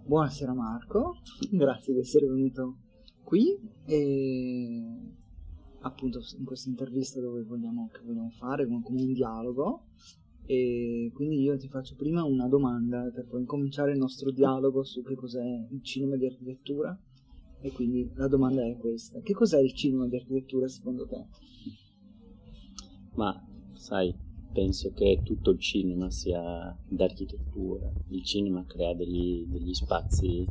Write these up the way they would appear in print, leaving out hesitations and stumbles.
Buonasera Marco, grazie di essere venuto qui e appunto in questa intervista che vogliamo fare come un dialogo, e quindi io ti faccio prima una domanda per poi cominciare il nostro dialogo su che cos'è il cinema di architettura. E quindi la domanda è questa: che cos'è il cinema di architettura secondo te? Ma sai, penso che tutto il cinema sia d'architettura. Il cinema crea degli spazi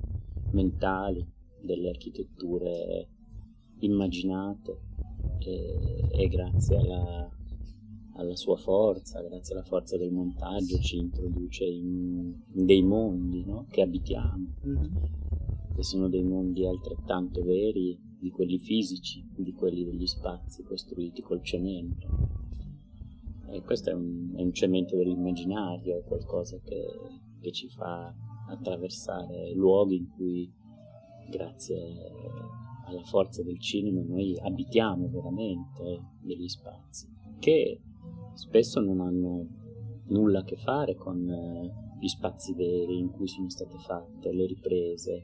mentali, delle architetture immaginate, e grazie alla sua forza, grazie alla forza del montaggio, ci introduce in dei mondi, no? Che abitiamo, che sono dei mondi altrettanto veri di quelli fisici, di quelli degli spazi costruiti col cemento. E questo è un cemento dell'immaginario, è qualcosa che ci fa attraversare luoghi in cui, grazie alla forza del cinema, noi abitiamo veramente degli spazi che spesso non hanno nulla a che fare con gli spazi veri in cui sono state fatte le riprese,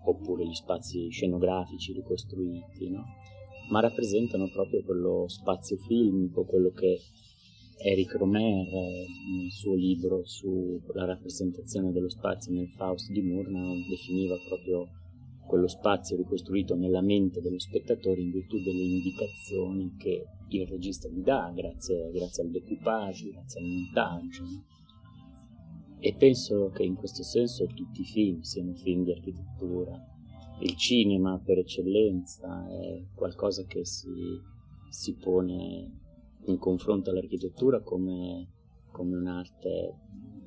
oppure gli spazi scenografici ricostruiti, no? Ma rappresentano proprio quello spazio filmico, quello che Eric Romer nel suo libro sulla rappresentazione dello spazio nel Faust di Murnau definiva proprio quello spazio ricostruito nella mente dello spettatore in virtù delle indicazioni che il regista gli dà grazie al decoupage, grazie al montaggio. E penso che in questo senso tutti i film siano film di architettura. Il cinema per eccellenza è qualcosa che si pone in confronto all'architettura come un'arte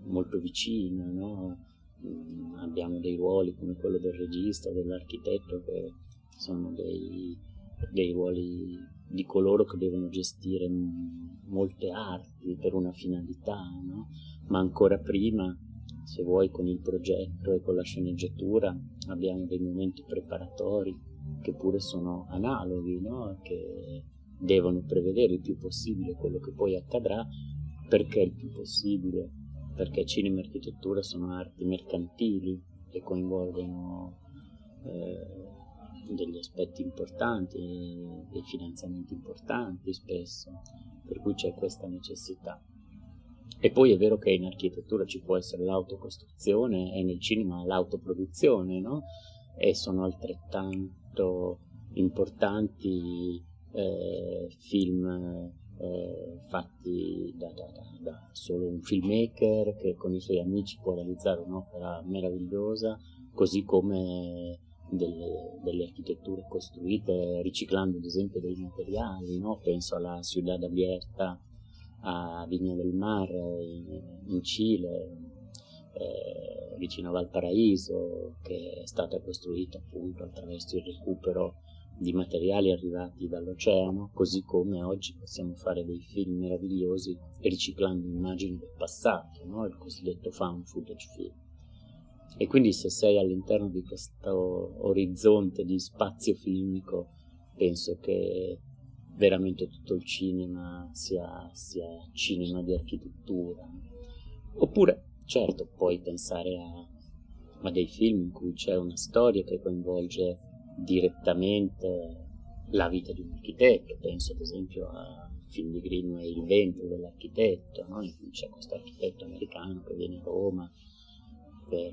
molto vicina, no? Abbiamo dei ruoli come quello del regista, dell'architetto, che sono dei ruoli di coloro che devono gestire molte arti per una finalità, no? Ma ancora prima, se vuoi, con il progetto e con la sceneggiatura abbiamo dei momenti preparatori che pure sono analoghi, no? Che devono prevedere il più possibile quello che poi accadrà. Perché il più possibile? Perché cinema e architettura sono arti mercantili che coinvolgono degli aspetti importanti, dei finanziamenti importanti spesso, per cui c'è questa necessità. E poi è vero che in architettura ci può essere l'autocostruzione e nel cinema l'autoproduzione, no? E sono altrettanto importanti film fatti da solo un filmmaker che con i suoi amici può realizzare un'opera meravigliosa, così come delle architetture costruite riciclando ad esempio dei materiali, no? Penso alla Ciudad Abierta a Viña del Mar in Cile, vicino a Valparaíso, che è stata costruita appunto attraverso il recupero di materiali arrivati dall'oceano, così come oggi possiamo fare dei film meravigliosi riciclando immagini del passato, no? Il cosiddetto found footage film. E quindi se sei all'interno di questo orizzonte di spazio filmico, penso che veramente tutto il cinema sia cinema di architettura. Oppure, certo, puoi pensare a dei film in cui c'è una storia che coinvolge direttamente la vita di un architetto. Penso ad esempio a film di Greenway, Il ventre dell'architetto, no? In cui c'è questo architetto americano che viene a Roma per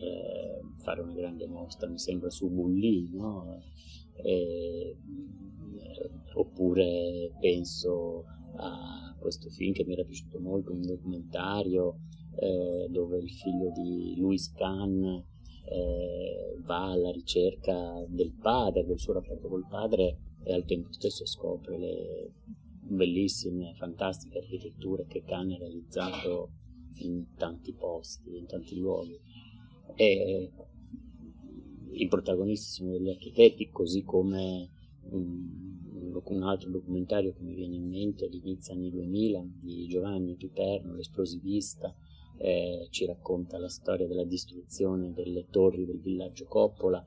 fare una grande mostra, mi sembra su Bulli, no? Oppure penso a questo film che mi era piaciuto molto, un documentario dove il figlio di Louis Kahn va alla ricerca del padre, del suo rapporto col padre, e al tempo stesso scopre le bellissime, fantastiche architetture che Kahn ha realizzato in tanti posti, in tanti luoghi. E i protagonisti sono degli architetti, così come un altro documentario che mi viene in mente di inizio anni 2000 di Giovanni Piperno, L'esplosivista, ci racconta la storia della distruzione delle torri del villaggio Coppola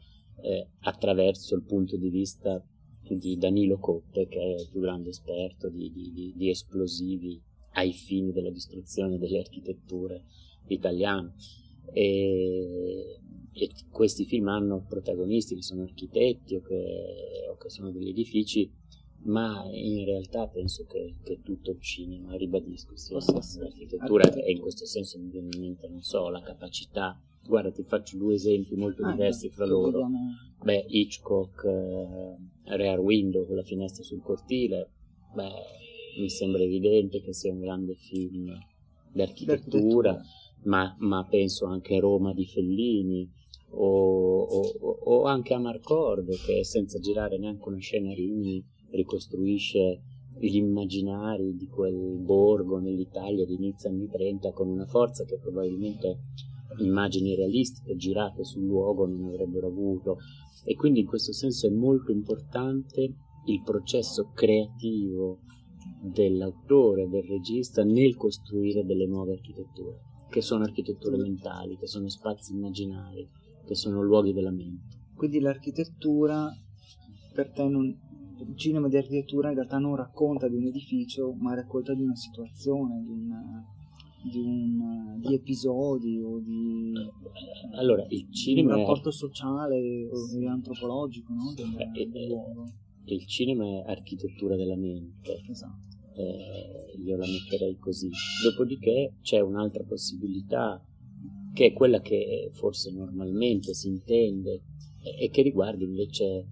attraverso il punto di vista di Danilo Coppe, che è il più grande esperto di esplosivi ai fini della distruzione delle architetture italiane. e questi film hanno protagonisti che sono architetti o che sono degli edifici, ma in realtà penso che tutto il cinema, ribadisco, sia l'architettura, e in questo senso mi viene in mente, non so, la capacità. Guarda, ti faccio due esempi molto diversi fra loro. Beh, Hitchcock, Rear Window, con la finestra sul cortile, mi sembra evidente che sia un grande film d'architettura, ma penso anche a Roma di Fellini, o anche a Marcord, che senza girare neanche una scena Rimini ricostruisce gli immaginari di quel borgo nell'Italia di inizio anni 30 con una forza che probabilmente immagini realistiche girate sul luogo non avrebbero avuto. E quindi in questo senso è molto importante il processo creativo dell'autore, del regista, nel costruire delle nuove architetture, che sono architetture mentali, che sono spazi immaginari, che sono luoghi della mente. Quindi l'architettura per te il cinema di architettura in realtà non racconta di un edificio, ma racconta di una situazione, di episodi o di allora, il cinema un rapporto sociale e antropologico, no? del luogo. Il cinema è architettura della mente. Esatto. Io la metterei così. Dopodiché c'è un'altra possibilità, che è quella che forse normalmente si intende e che riguarda invece,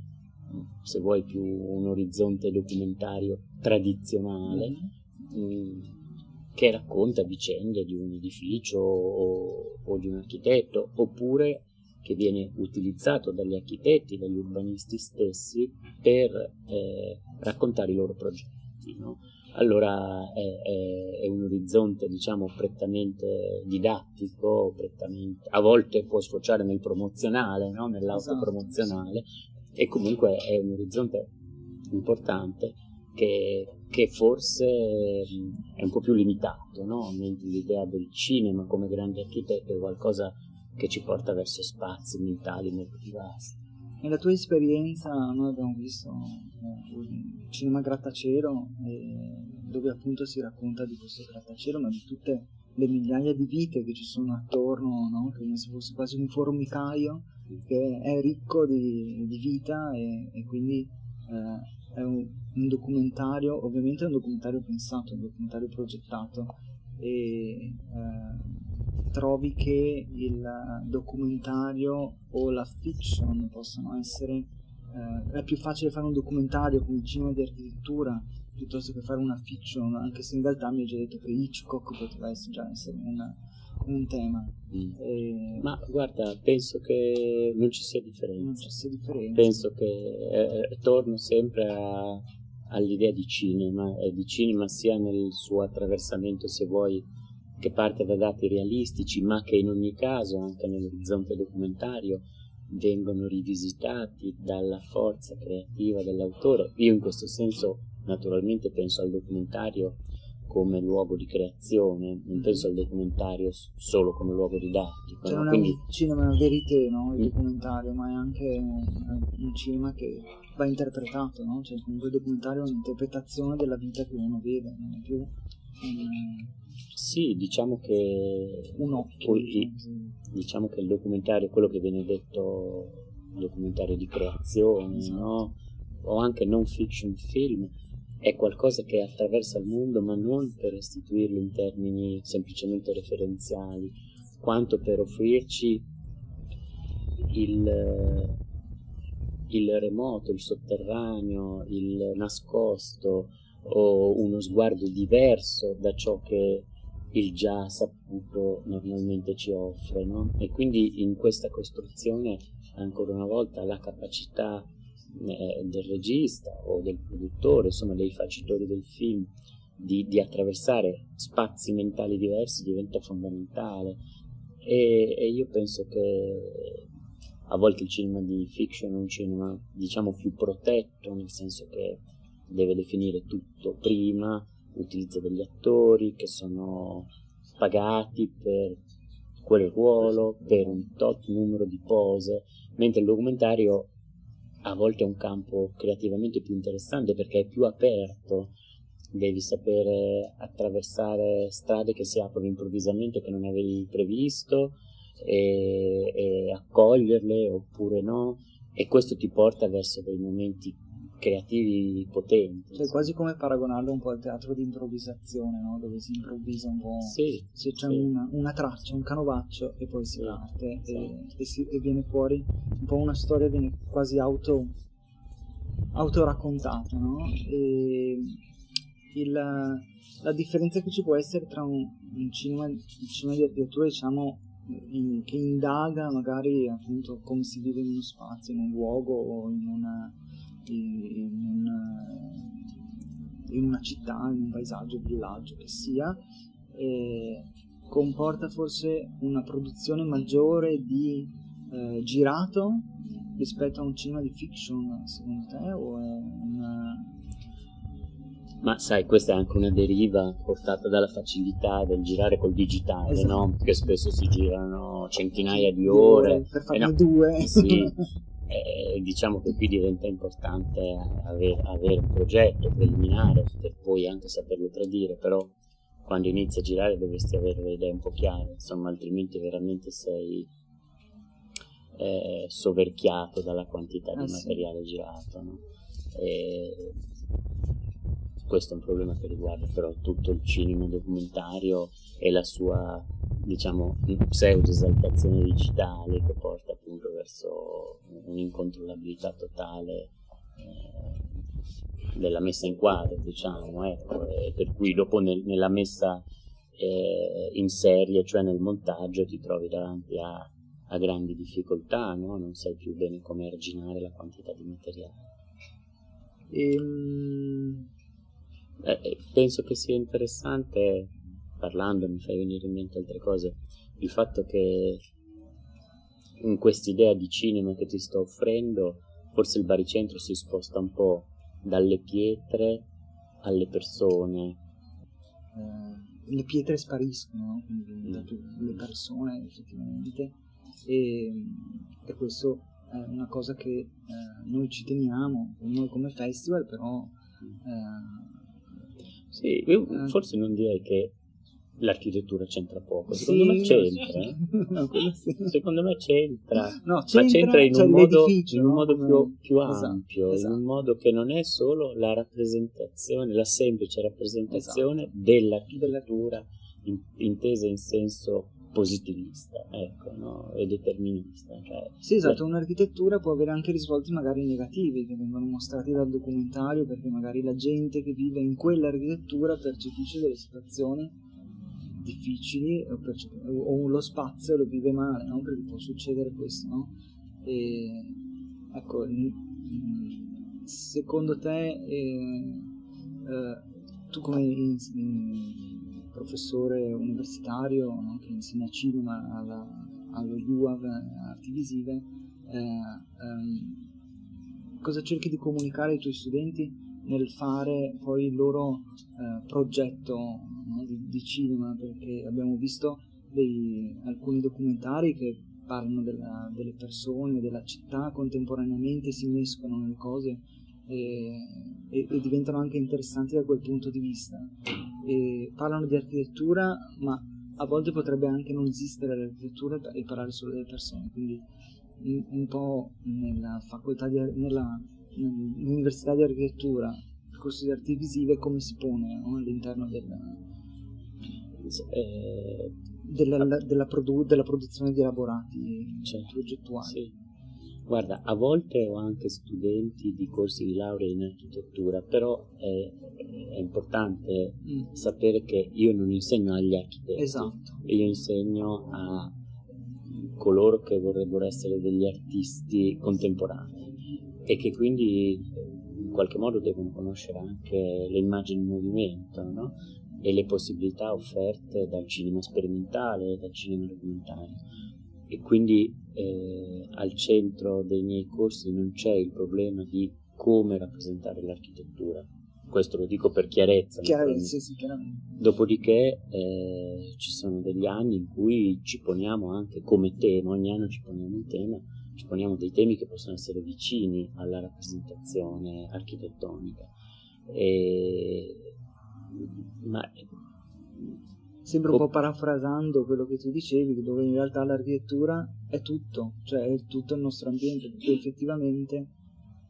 se vuoi, più un orizzonte documentario tradizionale, che racconta vicende di un edificio o di un architetto, oppure che viene utilizzato dagli architetti, dagli urbanisti stessi per raccontare i loro progetti, no? Allora è un orizzonte, diciamo, prettamente didattico, a volte può sfociare nel promozionale, no? Nell'autopromozionale, e comunque è un orizzonte importante che forse è un po' più limitato, no? L'idea del cinema come grande architetto è qualcosa che ci porta verso spazi mentali molto più vasti. Nella tua esperienza noi abbiamo visto un cinema grattacielo, dove appunto si racconta di questo grattacielo, ma di tutte le migliaia di vite che ci sono attorno, no? Come se fosse quasi un formicaio che è ricco di vita e quindi è un documentario, ovviamente è un documentario pensato, un documentario progettato, e trovi che il documentario o la fiction possano essere è più facile fare un documentario come il cinema di architettura piuttosto che fare una fiction, anche se in realtà mi hai già detto che Hitchcock poteva già essere un tema. Ma guarda, penso che non ci sia differenza. Penso che torno sempre all'idea di cinema sia nel suo attraversamento, se vuoi, che parte da dati realistici, ma che in ogni caso, anche nell'orizzonte documentario, vengono rivisitati dalla forza creativa dell'autore. Io in questo senso naturalmente penso al documentario come luogo di creazione, non penso al documentario solo come luogo didattico. Cioè, no? Non è un cinema verité, no? Il documentario, ma è anche un cinema che va interpretato, no? Cioè comunque il documentario è un'interpretazione della vita che uno vede, non è più sì, diciamo che un occhio. Diciamo che il documentario è quello che viene detto documentario di creazione, esatto. No? O anche non fiction film, è qualcosa che attraversa il mondo, ma non per restituirlo in termini semplicemente referenziali, quanto per offrirci il remoto, il sotterraneo, il nascosto, o uno sguardo diverso da ciò che il già saputo normalmente ci offre, no? E quindi in questa costruzione, ancora una volta, la capacità del regista o del produttore, insomma dei facitori del film, di attraversare spazi mentali diversi diventa fondamentale. E io penso che a volte il cinema di fiction è un cinema, diciamo, più protetto, nel senso che deve definire tutto prima, utilizza degli attori che sono pagati per quel ruolo, per un tot numero di pose, mentre il documentario a volte è un campo creativamente più interessante perché è più aperto, devi sapere attraversare strade che si aprono improvvisamente che non avevi previsto, e accoglierle oppure no, e questo ti porta verso dei momenti creativi potenti. Cioè, quasi come paragonarlo un po' al teatro di improvvisazione, no? Dove si improvvisa un po', Sì, se c'è sì. una traccia, un canovaccio e poi si Sì, parte sì. e viene fuori un po' una storia, viene quasi autoraccontata, no? E la differenza che ci può essere tra un cinema di architettura, diciamo, che indaga magari appunto come si vive in uno spazio, in un luogo o in una città, in un paesaggio, villaggio che sia, comporta forse una produzione maggiore di girato rispetto a un cinema di fiction, secondo te? O è una... Ma sai, questa è anche una deriva portata dalla facilità del girare col digitale, Esatto, no? Che sì. spesso si girano centinaia di Di ore. per E no, farne due. sì, diciamo che qui diventa importante avere un progetto preliminare per poi anche saperlo tradire, però quando inizi a girare dovresti avere le idee un po' chiare, insomma, altrimenti veramente sei soverchiato dalla quantità di materiale girato, no? E questo è un problema che riguarda però tutto il cinema documentario e la sua, diciamo, pseudo-esaltazione digitale che porta appunto verso un'incontrollabilità totale della messa in quadro, diciamo, ecco, e per cui dopo nella messa in serie, cioè nel montaggio, ti trovi davanti a grandi difficoltà, no? Non sai più bene come arginare la quantità di materiale. Penso che sia interessante, parlando mi fai venire in mente altre cose, il fatto che in quest'idea di cinema che ti sto offrendo forse il baricentro si sposta un po' dalle pietre alle persone. Le pietre spariscono, quindi le persone effettivamente, e questo è una cosa che noi ci teniamo, noi come festival, però sì, io forse non direi che l'architettura c'entra poco, secondo sì, me c'entra, no, sì. Secondo me c'entra, No, ma c'entra in cioè un modo, come... più Esatto, ampio, in esatto. un modo che non è solo la rappresentazione, la semplice rappresentazione Esatto. dell'architettura intesa in senso positivista, ecco, no? E determinista. Cioè, sì, esatto, un'architettura può avere anche risvolti magari negativi che vengono mostrati dal documentario, perché magari la gente che vive in quell'architettura percepisce delle situazioni difficili o lo spazio lo vive male, no? Perché può succedere questo, no? E ecco, secondo te tu come professore universitario, no? Che insegna cinema allo UAV Arti Visive, cosa cerchi di comunicare ai tuoi studenti nel fare poi il loro progetto, no? di cinema, perché abbiamo visto alcuni documentari che parlano delle persone, della città contemporaneamente, si mescolano le cose e diventano anche interessanti da quel punto di vista. E parlano di architettura, ma a volte potrebbe anche non esistere l'architettura e parlare solo delle persone, quindi un po' nella facoltà nell'università di architettura, il corso di arti visive come si pone, no? All'interno della produzione di elaborati progettuali. Sì. Guarda, a volte ho anche studenti di corsi di laurea in architettura, però è importante sapere che io non insegno agli architetti, esatto. Io insegno a coloro che vorrebbero essere degli artisti contemporanei e che quindi in qualche modo devono conoscere anche le immagini in movimento, no? E le possibilità offerte dal cinema sperimentale, dal cinema documentario. E quindi al centro dei miei corsi non c'è il problema di come rappresentare l'architettura, questo lo dico per chiarezza. Sì, chiaramente. Dopodiché ci sono degli anni in cui ci poniamo anche come tema, ogni anno ci poniamo un tema, ci poniamo dei temi che possono essere vicini alla rappresentazione architettonica. Ma Sempre un po' parafrasando quello che tu dicevi, dove in realtà l'architettura è tutto, cioè è tutto il nostro ambiente, perché effettivamente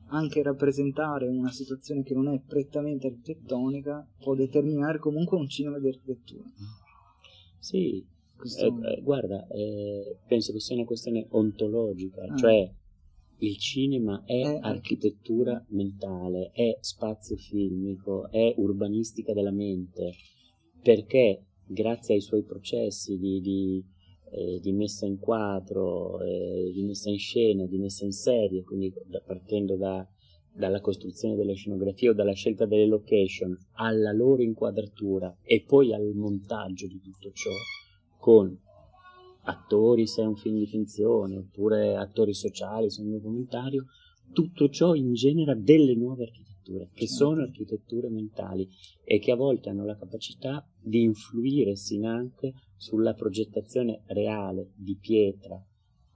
anche rappresentare una situazione che non è prettamente architettonica può determinare comunque un cinema di architettura. Sì, guarda, penso che sia una questione ontologica, cioè il cinema è architettura mentale, è spazio filmico, è urbanistica della mente, perché grazie ai suoi processi di messa in quadro, di messa in scena, di messa in serie, quindi partendo dalla costruzione delle scenografie o dalla scelta delle location, alla loro inquadratura e poi al montaggio di tutto ciò, con attori se è un film di finzione, oppure attori sociali se è un documentario, tutto ciò ingenera delle nuove architetture, che sono architetture mentali e che a volte hanno la capacità di influire anche sulla progettazione reale di pietra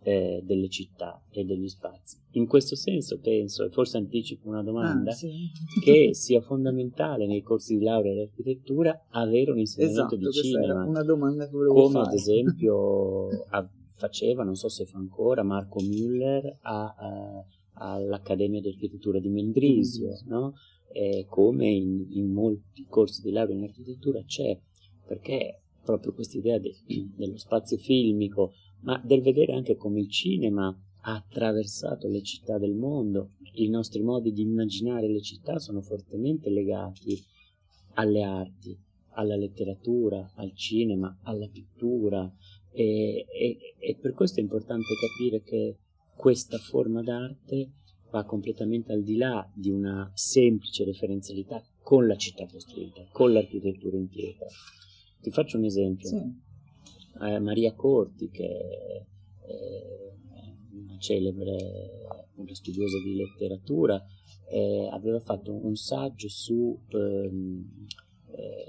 delle città e degli spazi. In questo senso penso, e forse anticipo una domanda, che sia fondamentale nei corsi di laurea di architettura avere un insegnamento di cinema, una domanda che volevo come fare. ad esempio faceva, non so se fa ancora, Marco Müller all'Accademia di Architettura di Mendrisio, no? Come in molti corsi di laurea in architettura c'è, perché proprio questa idea dello spazio filmico, ma del vedere anche come il cinema ha attraversato le città del mondo. I nostri modi di immaginare le città sono fortemente legati alle arti, alla letteratura, al cinema, alla pittura, e per questo è importante capire che questa forma d'arte va completamente al di là di una semplice referenzialità con la città costruita, con l'architettura in pietra. Ti faccio un esempio. Maria Corti, che è una celebre, una studiosa di letteratura, aveva fatto un saggio su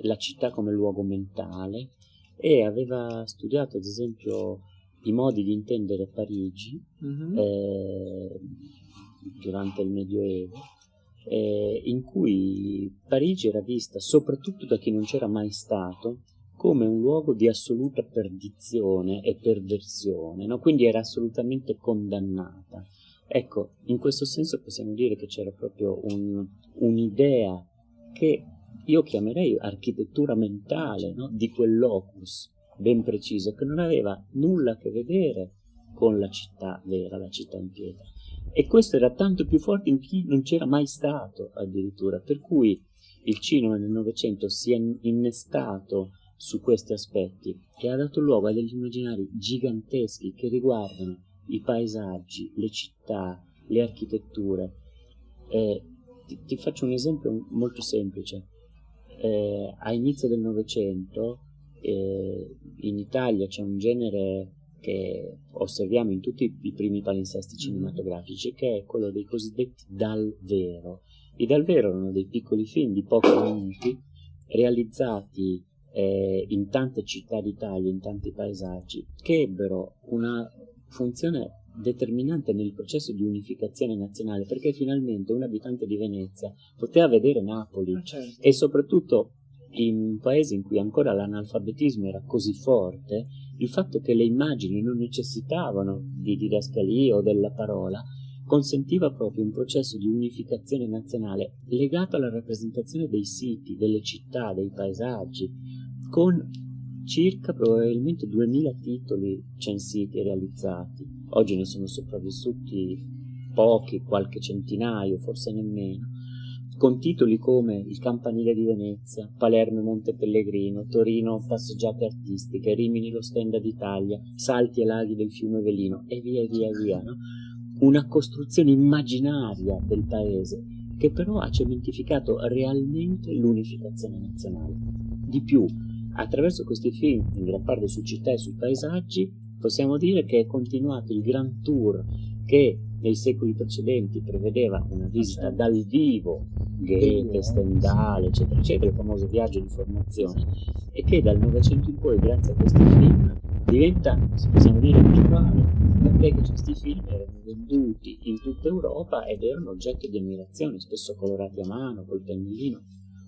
la città come luogo mentale e aveva studiato ad esempio i modi di intendere Parigi durante il Medioevo, in cui Parigi era vista soprattutto da chi non c'era mai stato come un luogo di assoluta perdizione e perversione, no? Quindi era assolutamente condannata. Ecco, in questo senso possiamo dire che c'era proprio un'idea che io chiamerei architettura mentale, no? Di quel locus ben preciso, che non aveva nulla a che vedere con la città vera, la città in pietra. E questo era tanto più forte in chi non c'era mai stato addirittura, per cui il cinema nel Novecento si è innestato su questi aspetti e ha dato luogo a degli immaginari giganteschi che riguardano i paesaggi, le città, le architetture. Ti faccio un esempio molto semplice. A inizio del Novecento in Italia c'è un genere che osserviamo in tutti i primi palinsesti cinematografici, che è quello dei cosiddetti dal vero. I dal vero erano dei piccoli film di pochi minuti realizzati in tante città d'Italia, in tanti paesaggi, che ebbero una funzione determinante nel processo di unificazione nazionale, perché finalmente un abitante di Venezia poteva vedere Napoli, e soprattutto in paesi in cui ancora l'analfabetismo era così forte, il fatto che le immagini non necessitavano di didascalia o della parola consentiva proprio un processo di unificazione nazionale legato alla rappresentazione dei siti, delle città, dei paesaggi, con circa probabilmente 2000 titoli censiti e realizzati. Oggi ne sono sopravvissuti pochi, qualche centinaio, forse nemmeno, con titoli come Il campanile di Venezia, Palermo Monte Pellegrino, Torino Passeggiate artistiche, Rimini lo Stenda d'Italia, Salti e laghi del fiume Velino, e via via, no? Una costruzione immaginaria del paese che però ha cementificato realmente l'unificazione nazionale. Di più, attraverso questi film, in gran parte su città e su paesaggi, possiamo dire che è continuato il Grand Tour che nei secoli precedenti prevedeva una visita dal vivo, Goethe, Stendhal, eccetera, eccetera, il famoso viaggio di formazione, e che dal Novecento in poi, grazie a questi film, diventa, possiamo dire, virtuale, perché questi film erano venduti in tutta Europa ed erano oggetto di ammirazione, spesso colorati a mano, col pennellino.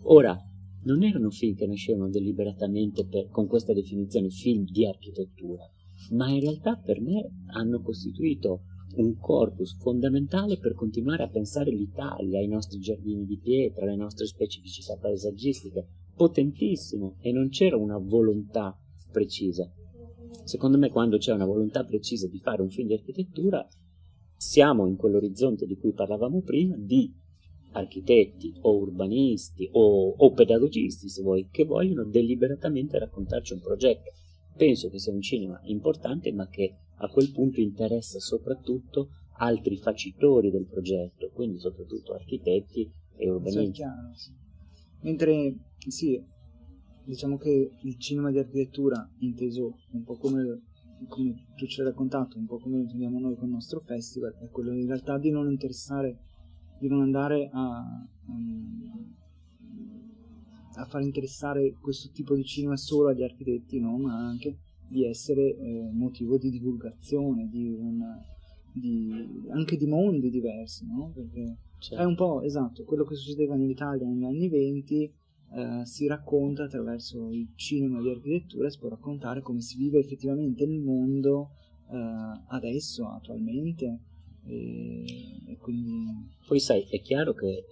Ora, non erano film che nascevano deliberatamente con questa definizione, film di architettura, ma in realtà per me hanno costituito un corpus fondamentale per continuare a pensare l'Italia, i nostri giardini di pietra, le nostre specificità paesaggistiche, potentissimo, e non c'era una volontà precisa. Secondo me, quando c'è una volontà precisa di fare un film di architettura, siamo in quell'orizzonte di cui parlavamo prima, di architetti o urbanisti o pedagogisti, se vuoi, che vogliono deliberatamente raccontarci un progetto. Penso che sia un cinema importante, ma che a quel punto interessa soprattutto altri facitori del progetto, quindi soprattutto architetti e urbanisti. Chiaro, sì. Mentre sì, diciamo che il cinema di architettura, inteso un po' come tu ci hai raccontato, un po' come lo intendiamo noi con il nostro festival, è quello in realtà di non andare a far interessare questo tipo di cinema solo agli architetti, no? Ma anche di essere motivo di divulgazione, anche di mondi diversi, no? Perché è un po', esatto, quello che succedeva in Italia negli anni 20 si racconta attraverso il cinema di architettura, si può raccontare come si vive effettivamente il mondo adesso, attualmente, e quindi... Poi sai, è chiaro che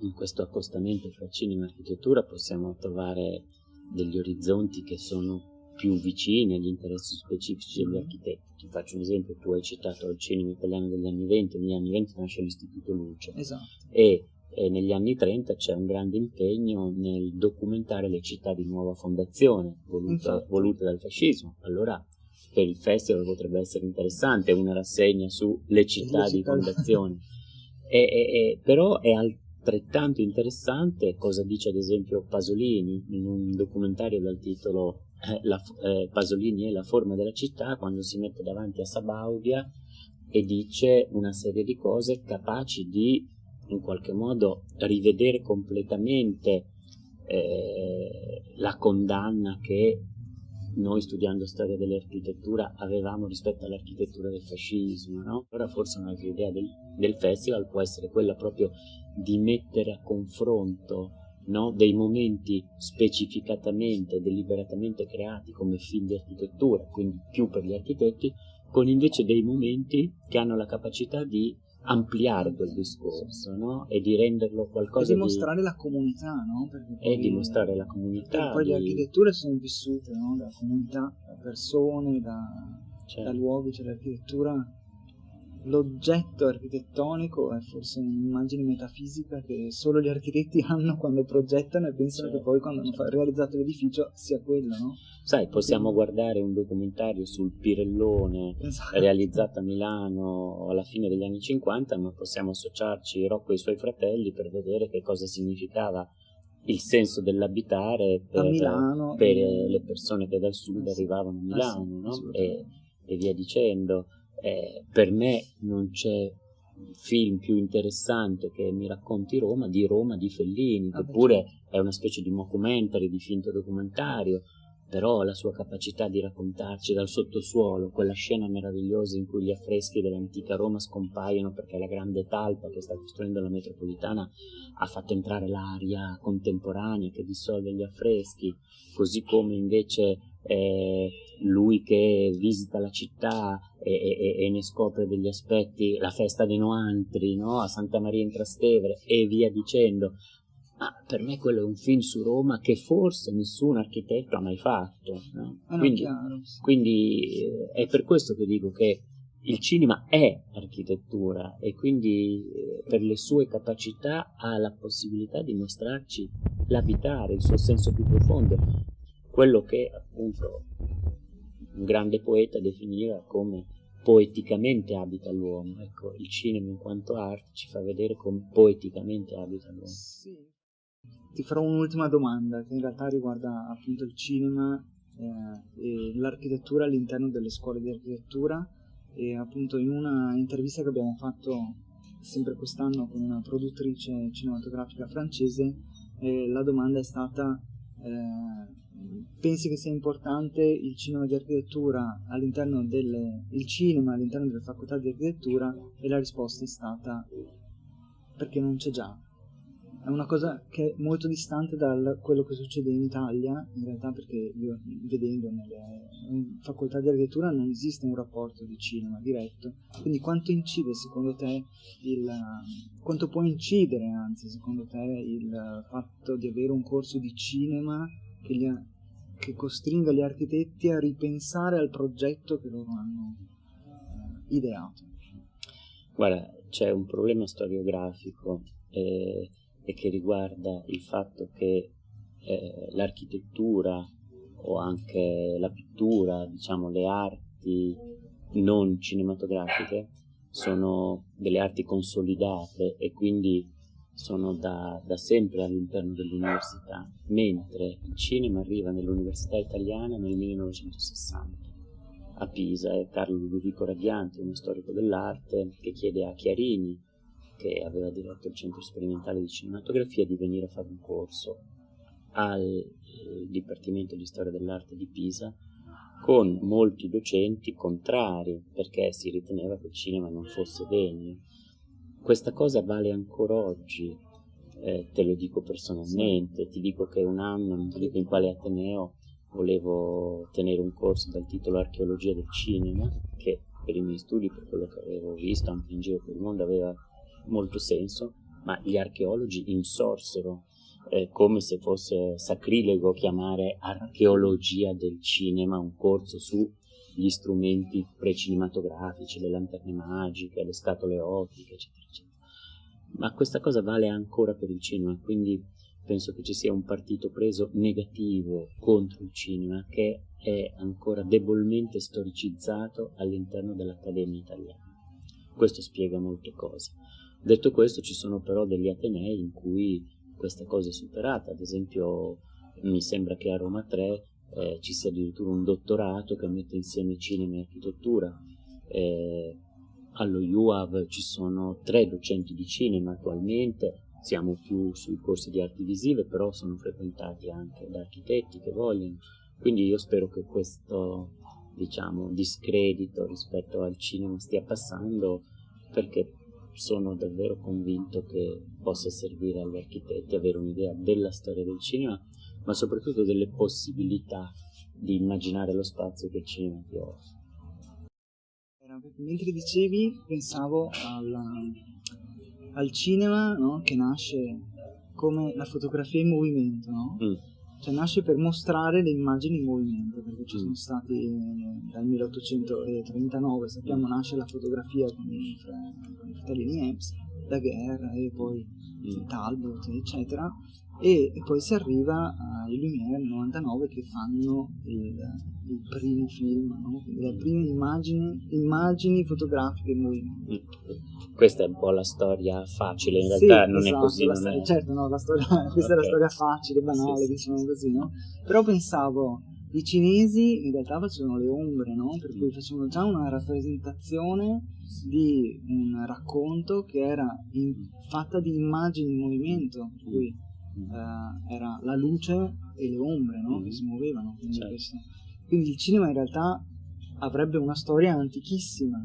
in questo accostamento tra cinema e architettura possiamo trovare degli orizzonti che sono più vicini agli interessi specifici degli architetti. Ti faccio un esempio: tu hai citato il cinema italiano degli anni 20, negli anni 20 nasce l'Istituto Luce, esatto. e negli anni 30 c'è un grande impegno nel documentare le città di nuova fondazione volute dal fascismo. Allora per il festival potrebbe essere interessante una rassegna sulle città di fondazione. Però è altrettanto interessante cosa dice ad esempio Pasolini in un documentario dal titolo Pasolini e la forma della città, quando si mette davanti a Sabaudia e dice una serie di cose capaci di in qualche modo rivedere completamente la condanna che noi, studiando storia dell'architettura, avevamo rispetto all'architettura del fascismo, no? Ora forse un'altra idea del festival può essere quella proprio di mettere a confronto, no, dei momenti specificatamente, deliberatamente creati come film di architettura, quindi più per gli architetti, con invece dei momenti che hanno la capacità di ampliare quel discorso, no? E di renderlo qualcosa di dimostrare la comunità, no? E dimostrare la comunità. Poi le architetture sono vissute, no? Da comunità, da persone, da luoghi, cioè l'architettura, l'oggetto architettonico è forse un'immagine metafisica che solo gli architetti hanno quando progettano e pensano che poi quando hanno realizzato l'edificio sia quello, no? Sai, possiamo guardare un documentario sul Pirellone, realizzato a Milano alla fine degli anni 50, ma possiamo associarci Rocco e i suoi fratelli per vedere che cosa significava il senso dell'abitare per Milano, per le persone che dal sud arrivavano a Milano, no? E via dicendo. Per me non c'è film più interessante che mi racconti Roma di Fellini, che pure è una specie di mockumentary, di finto documentario, però la sua capacità di raccontarci dal sottosuolo quella scena meravigliosa in cui gli affreschi dell'antica Roma scompaiono perché la grande talpa che sta costruendo la metropolitana ha fatto entrare l'aria contemporanea che dissolve gli affreschi, così come invece lui che visita la città e ne scopre degli aspetti, la festa dei Noantri, no? A Santa Maria in Trastevere e via dicendo. Ma per me quello è un film su Roma che forse nessun architetto ha mai fatto, no? Quindi è per questo che dico che il cinema è architettura e quindi per le sue capacità ha la possibilità di mostrarci l'abitare, il suo senso più profondo, quello che appunto un grande poeta definiva come poeticamente abita l'uomo. Ecco, il cinema in quanto arte ci fa vedere come poeticamente abita l'uomo. Sì. Ti farò un'ultima domanda che in realtà riguarda appunto il cinema e l'architettura all'interno delle scuole di architettura, e appunto in una intervista che abbiamo fatto sempre quest'anno con una produttrice cinematografica francese, la domanda è stata pensi che sia importante il cinema di architettura all'interno il cinema all'interno delle facoltà di architettura, e la risposta è stata perché non c'è già. una cosa che è molto distante da quello che succede in Italia, in realtà, perché io vedendo nelle facoltà di architettura non esiste un rapporto di cinema diretto, quindi quanto incide secondo te quanto può incidere anzi secondo te il fatto di avere un corso di cinema che costringa gli architetti a ripensare al progetto che loro hanno ideato? Guarda, c'è un problema storiografico e che riguarda il fatto che l'architettura o anche la pittura, diciamo le arti non cinematografiche, sono delle arti consolidate e quindi sono da sempre all'interno dell'università, mentre il cinema arriva nell'università italiana nel 1960 a Pisa. È Carlo Ludovico Radianti, uno storico dell'arte, che chiede a Chiarini, che aveva diretto il Centro Sperimentale di Cinematografia, di venire a fare un corso al Dipartimento di Storia dell'Arte di Pisa, con molti docenti contrari, perché si riteneva che il cinema non fosse degno. Questa cosa vale ancora oggi, te lo dico personalmente, ti dico che un anno, non ti dico in quale ateneo, volevo tenere un corso dal titolo Archeologia del cinema, che per i miei studi, per quello che avevo visto anche in giro per il mondo, aveva molto senso, ma gli archeologi insorsero come se fosse sacrilego chiamare archeologia del cinema un corso sugli strumenti precinematografici, le lanterne magiche, le scatole ottiche, eccetera, eccetera. Ma questa cosa vale ancora per il cinema, quindi penso che ci sia un partito preso negativo contro il cinema che è ancora debolmente storicizzato all'interno dell'Accademia Italiana. Questo spiega molte cose. Detto questo, ci sono però degli atenei in cui questa cosa è superata. Ad esempio, mi sembra che a Roma 3 ci sia addirittura un dottorato che mette insieme cinema e architettura. Allo UAV ci sono 3 docenti di cinema attualmente. Siamo più sui corsi di arti visive, però sono frequentati anche da architetti che vogliono. Quindi io spero che questo, diciamo, discredito rispetto al cinema stia passando, perché sono davvero convinto che possa servire agli architetti avere un'idea della storia del cinema, ma soprattutto delle possibilità di immaginare lo spazio che il cinema ti offre. Mentre dicevi, pensavo al cinema, no? Che nasce come la fotografia in movimento, no? Cioè nasce per mostrare le immagini in movimento, perché ci sono stati dal 1839, sappiamo, nasce la fotografia con i fratellini Epps, Daguerre e poi Talbot, eccetera, e poi si arriva ai Lumière nel 99 che fanno il primo film, no? Le prime immagini fotografiche in movimento. Questa è un po' la storia facile, in realtà non è così. Certo, no, questa è la storia facile, banale, diciamo così, no? Però pensavo, i cinesi in realtà facevano le ombre, no? Per cui facevano già una rappresentazione di un racconto che era fatta di immagini in movimento, per cui era la luce e le ombre, no? Che si muovevano. Quindi il cinema in realtà avrebbe una storia antichissima.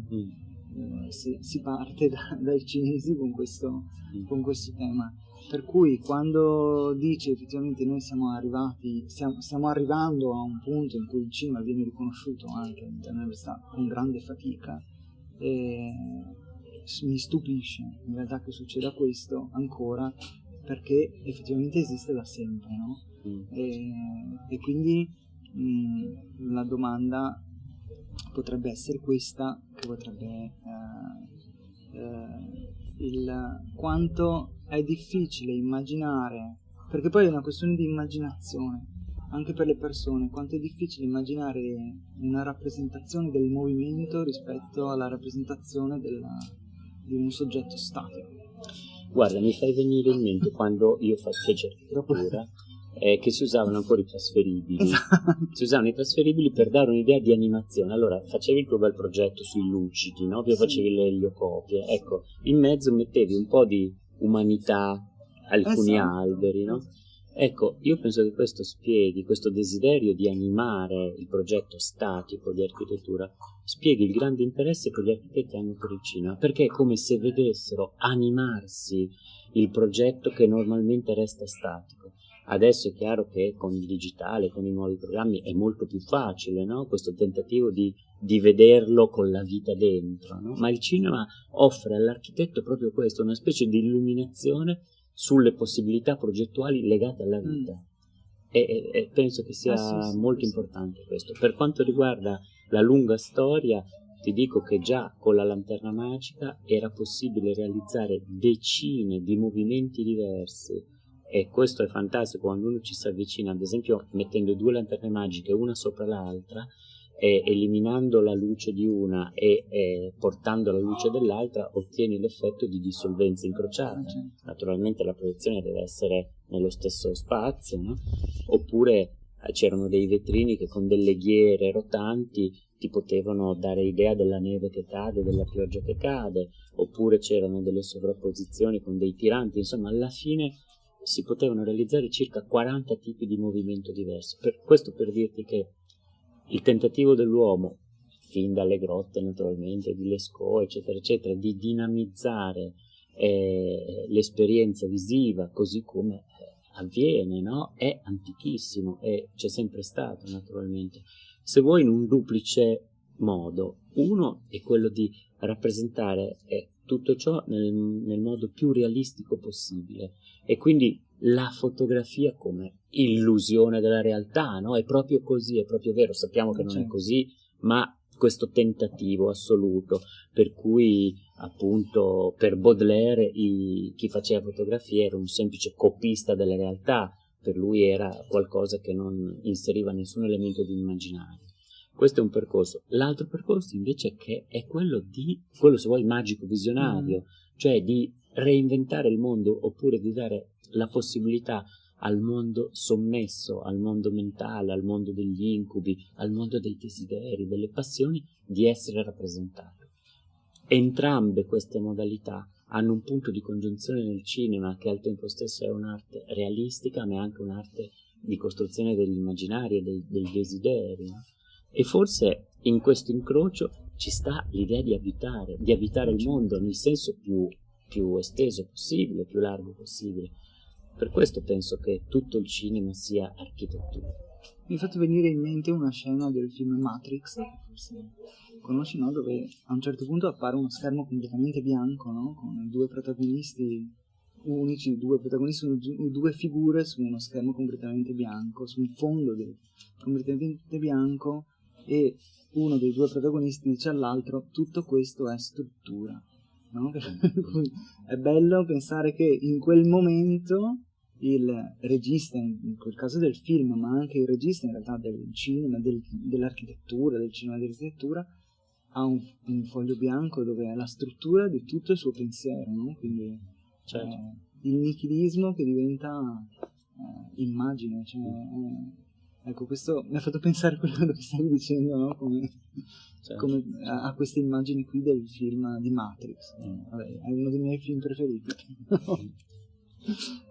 Se si parte dai cinesi con questo tema, per cui quando dice effettivamente noi stiamo arrivando a un punto in cui il cinema viene riconosciuto anche all'università con grande fatica, mi stupisce in realtà che succeda questo ancora, perché effettivamente esiste da sempre, no? E quindi la domanda potrebbe essere questa, che potrebbe quanto è difficile immaginare, perché poi è una questione di immaginazione anche per le persone, quanto è difficile immaginare una rappresentazione del movimento rispetto alla rappresentazione di un soggetto statico. Guarda, mi fai venire in mente quando io feci architettura che si usavano ancora i trasferibili. Esatto. Si usavano i trasferibili per dare un'idea di animazione. Allora facevi il tuo bel progetto sui lucidi, no? Poi facevi le eliocopie, ecco, in mezzo mettevi un po' di umanità, alcuni alberi, no? Ecco, io penso che questo spieghi, questo desiderio di animare il progetto statico di architettura, spieghi il grande interesse che gli architetti hanno per il cinema, perché è come se vedessero animarsi il progetto che normalmente resta statico. Adesso è chiaro che con il digitale, con i nuovi programmi, è molto più facile, no? Questo tentativo di vederlo con la vita dentro, no? Ma il cinema offre all'architetto proprio questo, una specie di illuminazione sulle possibilità progettuali legate alla vita. E penso che sia molto importante questo. Per quanto riguarda la lunga storia, ti dico che già con la lanterna magica era possibile realizzare decine di movimenti diversi, e questo è fantastico quando uno ci si avvicina, ad esempio mettendo 2 lanterne magiche una sopra l'altra, eliminando la luce di una e portando la luce dell'altra, ottieni l'effetto di dissolvenza incrociata. Naturalmente la proiezione deve essere nello stesso spazio, no? Oppure c'erano dei vetrini che con delle ghiere rotanti ti potevano dare idea della neve che cade, della pioggia che cade, oppure c'erano delle sovrapposizioni con dei tiranti, insomma alla fine si potevano realizzare circa 40 tipi di movimento diverso. Questo per dirti che il tentativo dell'uomo, fin dalle grotte naturalmente, di Lescaut, eccetera, eccetera, di dinamizzare l'esperienza visiva così come avviene, no? È antichissimo e c'è sempre stato naturalmente. Se vuoi in un duplice modo, uno è quello di rappresentare tutto ciò nel modo più realistico possibile, e quindi la fotografia come illusione della realtà, no? È proprio così, è proprio vero, sappiamo che non è così, ma questo tentativo assoluto, per cui appunto per Baudelaire chi faceva fotografia era un semplice copista della realtà, per lui era qualcosa che non inseriva nessun elemento di immaginario. Questo è un percorso. L'altro percorso invece che è quello se vuoi magico visionario, cioè di reinventare il mondo, oppure di dare la possibilità al mondo sommesso, al mondo mentale, al mondo degli incubi, al mondo dei desideri, delle passioni, di essere rappresentato. Entrambe queste modalità hanno un punto di congiunzione nel cinema, che al tempo stesso è un'arte realistica, ma è anche un'arte di costruzione dell'immaginario, dei desideri, no? E forse in questo incrocio ci sta l'idea di abitare il mondo nel senso più esteso possibile, più largo possibile. Per questo penso che tutto il cinema sia architettura. Mi ha fatto venire in mente una scena del film Matrix, che forse conosci, no? Dove a un certo punto appare uno schermo completamente bianco, no? Con due protagonisti unici, due figure su uno schermo completamente bianco, su un fondo completamente bianco, e uno dei due protagonisti dice all'altro: tutto questo è struttura, no? È bello pensare che in quel momento il regista, in quel caso del film, ma anche il regista in realtà del cinema, dell'architettura, del cinema dell'architettura, ha un foglio bianco dove è la struttura di tutto il suo pensiero, no? Quindi il nichilismo che diventa immagine, cioè, ecco, questo mi ha fatto pensare a quello che stavi dicendo, no? Come a queste immagini qui del film di Matrix. Vabbè, è uno dei miei film preferiti.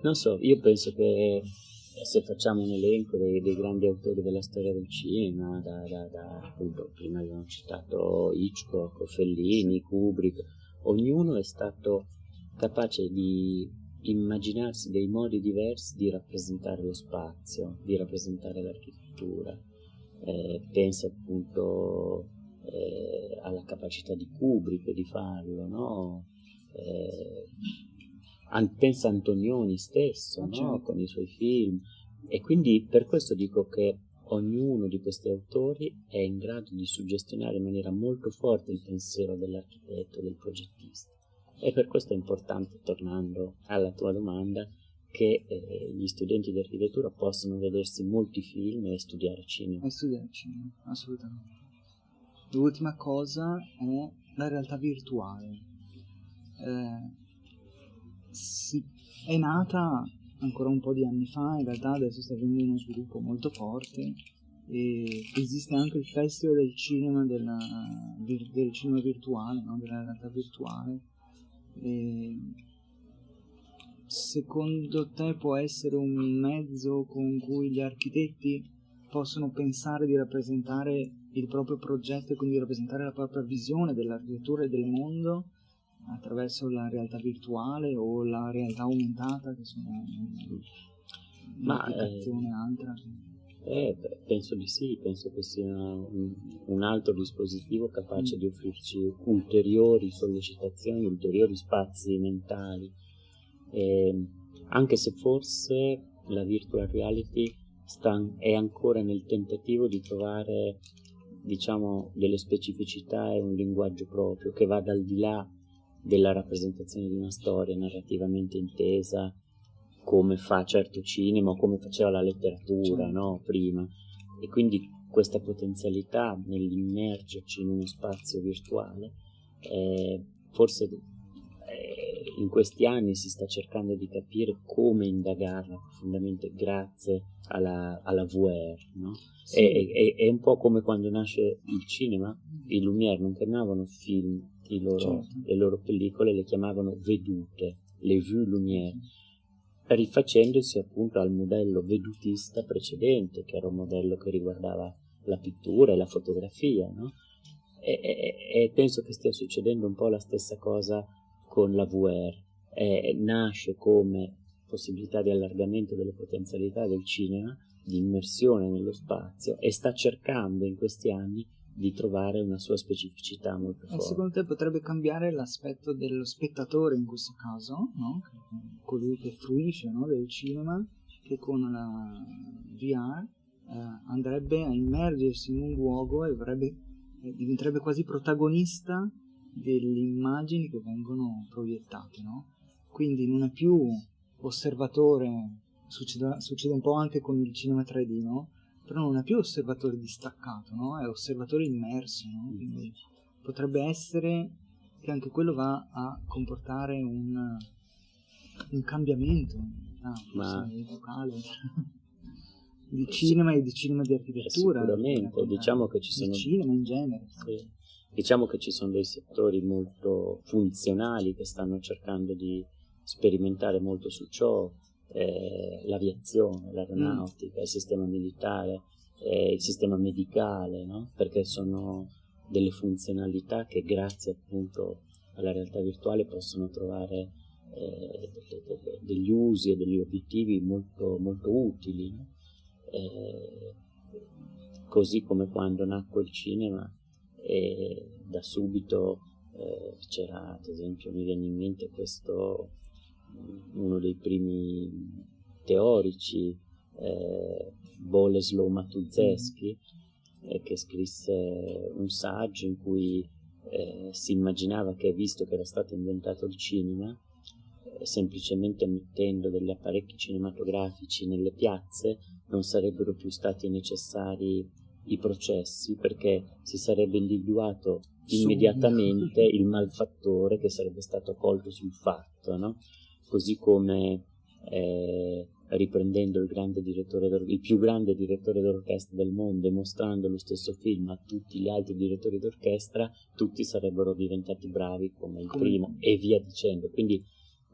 Non so, io penso che se facciamo un elenco dei grandi autori della storia del cinema, appunto, prima abbiamo citato Hitchcock, Fellini, Kubrick, ognuno è stato capace di immaginarsi dei modi diversi di rappresentare lo spazio, di rappresentare l'architettura. Pensa appunto alla capacità di Kubrick di farlo, no? Pensa Antonioni stesso, no? Con i suoi film, e quindi per questo dico che ognuno di questi autori è in grado di suggestionare in maniera molto forte il pensiero dell'architetto, del progettista, e per questo è importante, tornando alla tua domanda, che gli studenti di architettura possano vedersi molti film e studiare cinema. Assolutamente. L'ultima cosa è la realtà virtuale. È nata ancora un po' di anni fa, in realtà adesso sta avendo uno sviluppo molto forte, e esiste anche il festival del cinema del cinema virtuale, no? Della realtà virtuale. secondo te può essere un mezzo con cui gli architetti possono pensare di rappresentare il proprio progetto e quindi rappresentare la propria visione dell'architettura e del mondo attraverso la realtà virtuale o la realtà aumentata, che sono un'applicazione altra? Penso di sì, penso che sia un altro dispositivo capace di offrirci ulteriori sollecitazioni, ulteriori spazi mentali, anche se forse la virtual reality è ancora nel tentativo di trovare, diciamo, delle specificità e un linguaggio proprio che vada al di là della rappresentazione di una storia narrativamente intesa, come fa certo cinema o come faceva la letteratura, no? Prima. E quindi questa potenzialità nell'immergerci in uno spazio virtuale, forse in questi anni si sta cercando di capire come indagarla profondamente grazie alla VR, no? Sì. È un po' come quando nasce il cinema, i Lumière non chiamavano film le loro pellicole, le chiamavano vedute, le vues Lumière, rifacendosi appunto al modello vedutista precedente, che era un modello che riguardava la pittura e la fotografia, no? E penso che stia succedendo un po' la stessa cosa con la VR. Nasce come possibilità di allargamento delle potenzialità del cinema, di immersione nello spazio, e sta cercando in questi anni di trovare una sua specificità molto forte. E secondo te potrebbe cambiare l'aspetto dello spettatore in questo caso, no? Colui che fruisce, no, del cinema, che con la VR andrebbe a immergersi in un luogo e diventerebbe quasi protagonista delle immagini che vengono proiettate, no? Quindi non è più osservatore, succede un po' anche con il cinema 3D, no? Però non è più osservatore distaccato, no? È osservatore immerso, no? Quindi potrebbe essere che anche quello va a comportare un cambiamento epocale di cinema e di cinema di architettura. Sicuramente, diciamo che ci sono... Di cinema in genere. Sì. Diciamo che ci sono dei settori molto funzionali che stanno cercando di sperimentare molto su ciò, l'aviazione, l'aeronautica, il sistema militare, il sistema medicale, no? Perché sono delle funzionalità che grazie appunto alla realtà virtuale possono trovare degli usi e degli obiettivi molto, molto utili, no? Così come quando nacque il cinema, da subito c'era, ad esempio, mi viene in mente uno dei primi teorici, Bolesław Matuszewski, che scrisse un saggio in cui si immaginava che, visto che era stato inventato il cinema, semplicemente mettendo degli apparecchi cinematografici nelle piazze non sarebbero più stati necessari i processi, perché si sarebbe individuato immediatamente il malfattore che sarebbe stato colto sul fatto, no? Così come riprendendo il più grande direttore d'orchestra del mondo e mostrando lo stesso film a tutti gli altri direttori d'orchestra, tutti sarebbero diventati bravi come il primo, e via dicendo. Quindi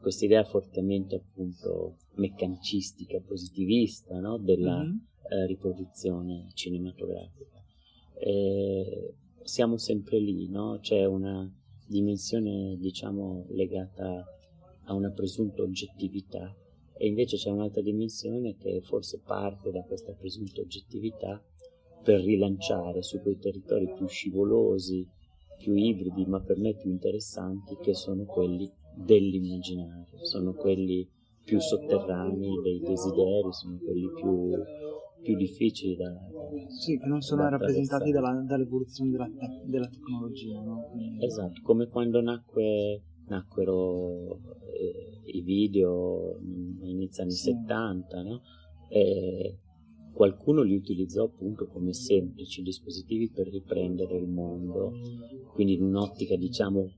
questa idea fortemente appunto meccanicistica, positivista, no? Della riproduzione cinematografica. Siamo sempre lì, no? C'è una dimensione, diciamo, legata a una presunta oggettività, e invece c'è un'altra dimensione che forse parte da questa presunta oggettività per rilanciare su quei territori più scivolosi, più ibridi, ma per me più interessanti, che sono quelli dell'immaginario, sono quelli più sotterranei dei desideri, sono quelli più difficili che non sono rappresentati dall'evoluzione della tecnologia, no? Esatto, come quando nacquero i video inizio anni 70, no? Qualcuno li utilizzò appunto come semplici dispositivi per riprendere il mondo, quindi in un'ottica, diciamo,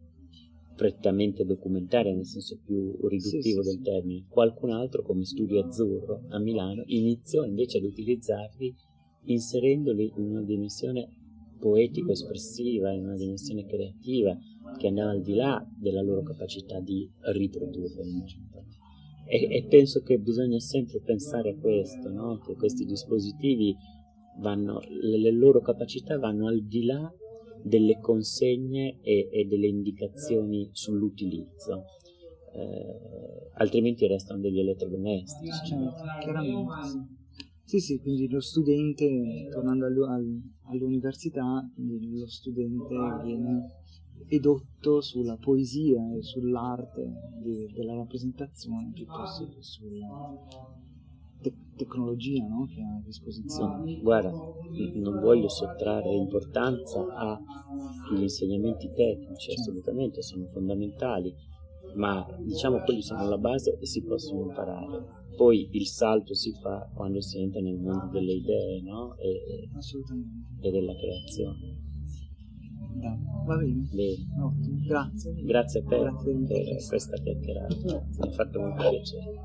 prettamente documentaria, nel senso più riduttivo del termine. Qualcun altro, come Studio Azzurro a Milano, iniziò invece ad utilizzarli inserendoli in una dimensione poetico-espressiva, in una dimensione creativa che andava al di là della loro capacità di riprodurre l'immagine. E penso che bisogna sempre pensare a questo, no? Che questi dispositivi le loro capacità vanno al di là delle consegne e delle indicazioni sull'utilizzo, altrimenti restano degli elettrodomestici. Certo, chiaramente. Sì, quindi lo studente, tornando all'università, quindi lo studente viene edotto sulla poesia e sull'arte della rappresentazione piuttosto che sulla tecnologia, no? Che ha a disposizione. Guarda, non voglio sottrarre importanza agli insegnamenti tecnici, assolutamente sono fondamentali, ma diciamo quelli sono la base e si possono imparare. Poi il salto si fa quando si entra nel mondo delle idee, no? E della creazione. Va bene. Bene. Ottimo. Grazie. Grazie a te Grazie per questa chiacchierata, mi ha fatto molto piacere.